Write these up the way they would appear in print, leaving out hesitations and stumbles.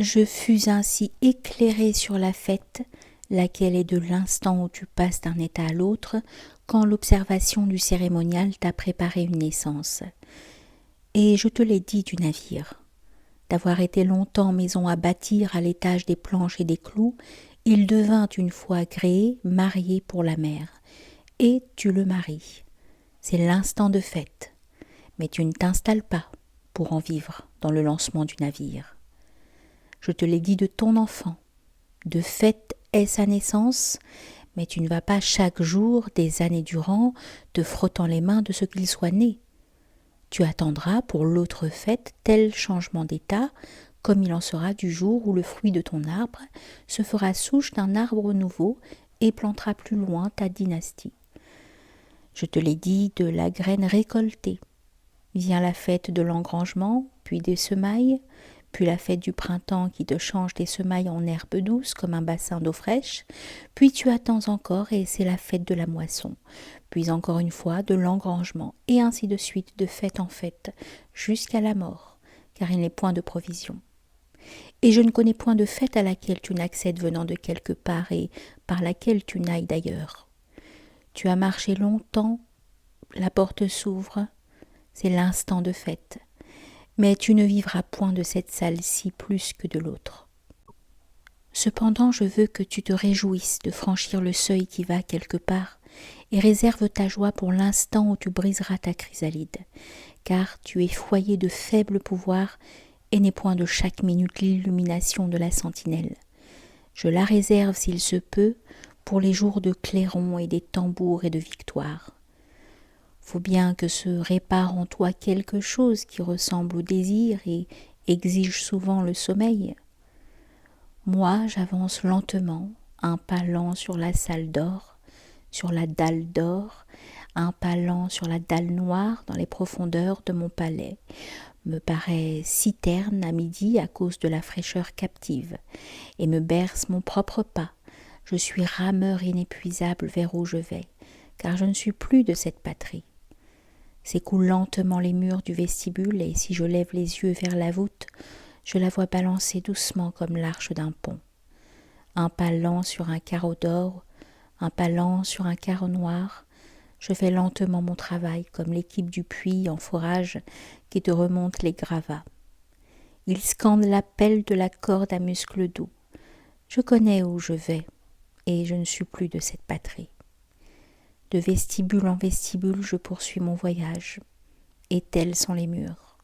Je fus ainsi éclairé sur la fête, laquelle est de l'instant où tu passes d'un état à l'autre, quand l'observation du cérémonial t'a préparé une naissance. Et je te l'ai dit du navire. D'avoir été longtemps maison à bâtir à l'étage des planches et des clous, il devint une fois créé, marié pour la mer. Et tu le maries. C'est l'instant de fête. Mais tu ne t'installes pas pour en vivre dans le lancement du navire. Je te l'ai dit de ton enfant. De fête est sa naissance, mais tu ne vas pas chaque jour, des années durant, te frottant les mains de ce qu'il soit né. Tu attendras pour l'autre fête tel changement d'état, comme il en sera du jour où le fruit de ton arbre se fera souche d'un arbre nouveau et plantera plus loin ta dynastie. Je te l'ai dit de la graine récoltée. Vient la fête de l'engrangement, puis des semailles, puis la fête du printemps qui te change tes semailles en herbes douces comme un bassin d'eau fraîche, puis tu attends encore et c'est la fête de la moisson, puis encore une fois de l'engrangement, et ainsi de suite de fête en fête, jusqu'à la mort, car il n'est point de provision. Et je ne connais point de fête à laquelle tu n'accèdes venant de quelque part et par laquelle tu n'ailles d'ailleurs. Tu as marché longtemps, la porte s'ouvre, c'est l'instant de fête. Mais tu ne vivras point de cette salle-ci plus que de l'autre. Cependant, je veux que tu te réjouisses de franchir le seuil qui va quelque part, et réserve ta joie pour l'instant où tu briseras ta chrysalide, car tu es foyer de faible pouvoir et n'es point de chaque minute l'illumination de la sentinelle. Je la réserve, s'il se peut, pour les jours de clairon et des tambours et de victoire. Faut bien que se répare en toi quelque chose qui ressemble au désir et exige souvent le sommeil. Moi, j'avance lentement, un pas lent sur la salle d'or, sur la dalle d'or, un pas lent sur la dalle noire dans les profondeurs de mon palais, me paraît si terne à midi à cause de la fraîcheur captive, et me berce mon propre pas. Je suis rameur inépuisable vers où je vais, car je ne suis plus de cette patrie. S'écoulent lentement les murs du vestibule, et si je lève les yeux vers la voûte, je la vois balancer doucement comme l'arche d'un pont. Un pas lent sur un carreau d'or, un pas lent sur un carreau noir, je fais lentement mon travail, comme l'équipe du puits en forage qui te remonte les gravats. Ils scandent l'appel de la corde à muscles doux. Je connais où je vais, et je ne suis plus de cette patrie. De vestibule en vestibule, je poursuis mon voyage. Et tels sont les murs.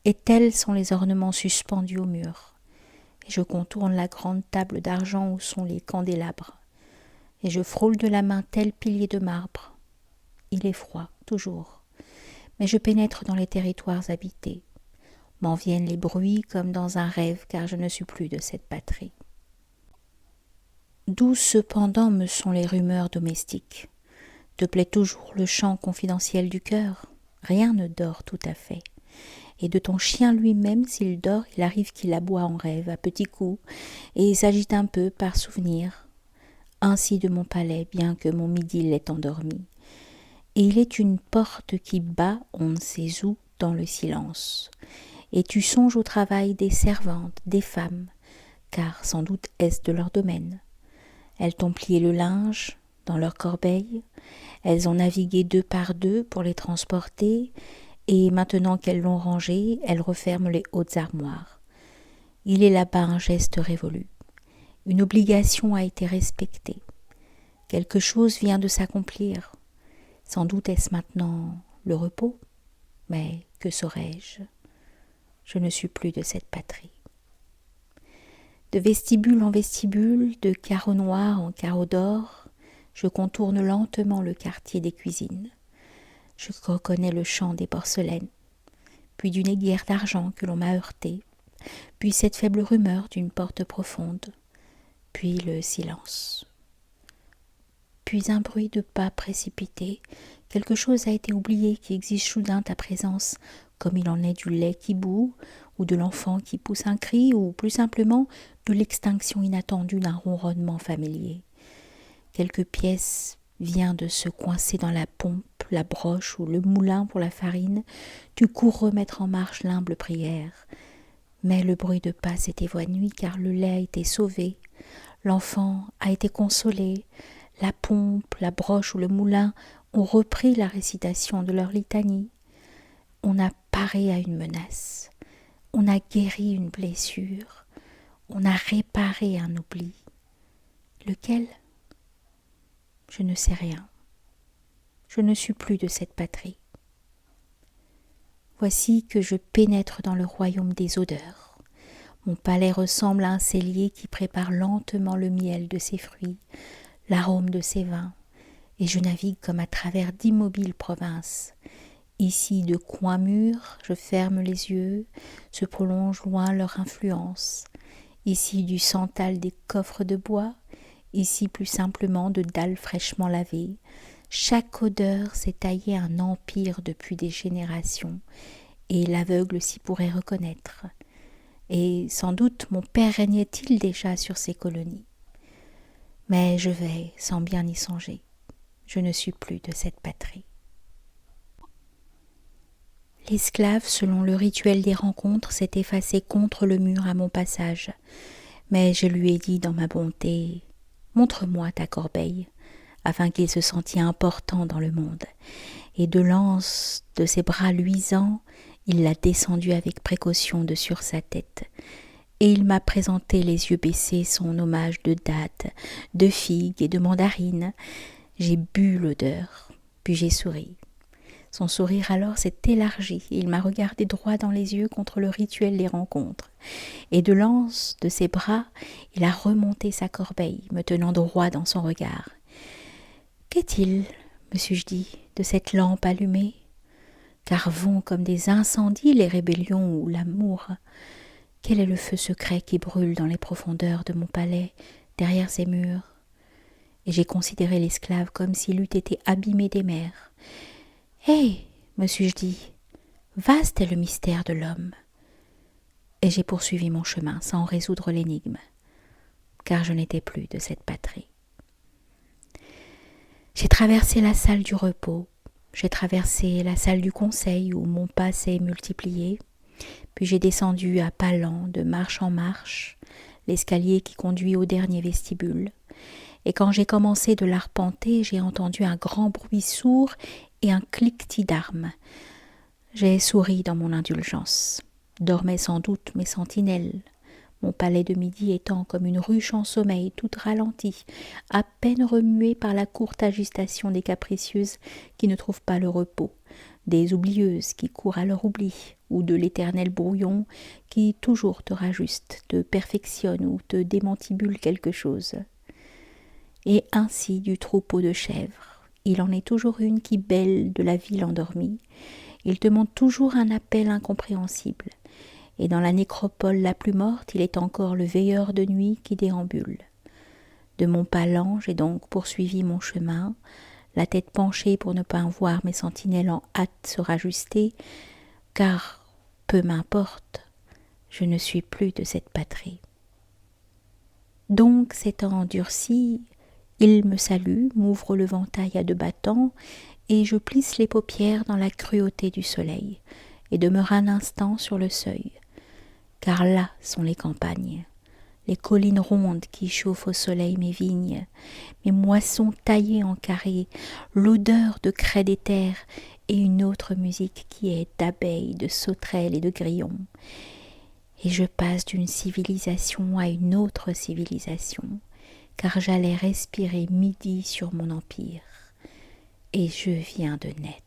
Et tels sont les ornements suspendus aux murs. Et je contourne la grande table d'argent où sont les candélabres. Et je frôle de la main tel pilier de marbre. Il est froid, toujours. Mais je pénètre dans les territoires habités. M'en viennent les bruits comme dans un rêve, car je ne suis plus de cette patrie. Douces cependant me sont les rumeurs domestiques. Te plaît toujours le chant confidentiel du cœur? Rien ne dort tout à fait. Et de ton chien lui-même, s'il dort, il arrive qu'il aboie en rêve, à petits coups, et s'agite un peu par souvenir. Ainsi de mon palais, bien que mon midi l'ait endormi. Et il est une porte qui bat, on ne sait où, dans le silence. Et tu songes au travail des servantes, des femmes, car sans doute est-ce de leur domaine. Elles t'ont plié le linge dans leur corbeille, elles ont navigué deux par deux pour les transporter, et maintenant qu'elles l'ont rangé, elles referment les hautes armoires. Il est là-bas un geste révolu. Une obligation a été respectée. Quelque chose vient de s'accomplir. Sans doute est-ce maintenant le repos, mais que saurais-je? Je ne suis plus de cette patrie. De vestibule en vestibule, de carreau noir en carreau d'or, je contourne lentement le quartier des cuisines. Je reconnais le chant des porcelaines, puis d'une aiguière d'argent que l'on m'a heurtée, puis cette faible rumeur d'une porte profonde, puis le silence. Puis un bruit de pas précipité, quelque chose a été oublié qui exige soudain ta présence, comme il en est du lait qui bout, ou de l'enfant qui pousse un cri, ou plus simplement de l'extinction inattendue d'un ronronnement familier. Quelque pièce vient de se coincer dans la pompe, la broche ou le moulin pour la farine, tu cours remettre en marche l'humble prière. Mais le bruit de pas s'est évanoui car le lait a été sauvé, l'enfant a été consolé, la pompe, la broche ou le moulin ont repris la récitation de leur litanie. On a paré à une menace, on a guéri une blessure, on a réparé un oubli. Lequel ? Je ne sais rien. Je ne suis plus de cette patrie. Voici que je pénètre dans le royaume des odeurs. Mon palais ressemble à un cellier qui prépare lentement le miel de ses fruits, l'arôme de ses vins, et je navigue comme à travers d'immobiles provinces. Ici, de coins mûrs, je ferme les yeux, se prolonge loin leur influence. Ici, du santal des coffres de bois, ici plus simplement de dalles fraîchement lavées. Chaque odeur s'est taillé un empire depuis des générations, et l'aveugle s'y pourrait reconnaître. Et sans doute mon père régnait-il déjà sur ces colonies. Mais je vais sans bien y songer. Je ne suis plus de cette patrie. L'esclave, selon le rituel des rencontres, s'est effacé contre le mur à mon passage. Mais je lui ai dit dans ma bonté « Montre-moi ta corbeille », afin qu'il se sentît important dans le monde. Et de l'anse de ses bras luisants, il l'a descendu avec précaution de sur sa tête. Et il m'a présenté les yeux baissés son hommage de dattes, de figues et de mandarines. J'ai bu l'odeur, puis j'ai souri. Son sourire alors s'est élargi et il m'a regardé droit dans les yeux contre le rituel des rencontres. Et de l'anse de ses bras, il a remonté sa corbeille, me tenant droit dans son regard. « Qu'est-il, me suis-je dit, de cette lampe allumée ? Car vont comme des incendies les rébellions ou l'amour. Quel est le feu secret qui brûle dans les profondeurs de mon palais, derrière ces murs ?» Et j'ai considéré l'esclave comme s'il eût été abîmé des mers. « Hé !» me suis-je dit, « vaste est le mystère de l'homme. » Et j'ai poursuivi mon chemin sans résoudre l'énigme, car je n'étais plus de cette patrie. J'ai traversé la salle du repos, j'ai traversé la salle du conseil où mon pas s'est multiplié, puis j'ai descendu à pas lents, de marche en marche, l'escalier qui conduit au dernier vestibule. Et quand j'ai commencé de l'arpenter, j'ai entendu un grand bruit sourd et un cliquetis d'armes. J'ai souri dans mon indulgence. Dormaient sans doute mes sentinelles. Mon palais de midi étant comme une ruche en sommeil, toute ralentie, à peine remuée par la courte agitation des capricieuses qui ne trouvent pas le repos, des oublieuses qui courent à leur oubli, ou de l'éternel brouillon qui toujours te rajuste, te perfectionne ou te démantibule quelque chose. Et ainsi du troupeau de chèvres, il en est toujours une qui bêle de la ville endormie, il te montre toujours un appel incompréhensible, et dans la nécropole la plus morte, il est encore le veilleur de nuit qui déambule. De mon pas lent, j'ai donc poursuivi mon chemin, la tête penchée pour ne pas voir mes sentinelles en hâte se rajuster, car, peu m'importe, je ne suis plus de cette patrie. Donc, s'étant endurci, il me salue, m'ouvre le ventail à 2 battants, et je plisse les paupières dans la cruauté du soleil, et demeure un instant sur le seuil. Car là sont les campagnes, les collines rondes qui chauffent au soleil mes vignes, mes moissons taillées en carrés, l'odeur de craie des terres et une autre musique qui est d'abeilles, de sauterelles et de grillons. Et je passe d'une civilisation à une autre civilisation, car j'allais respirer midi sur mon empire, et je viens de naître.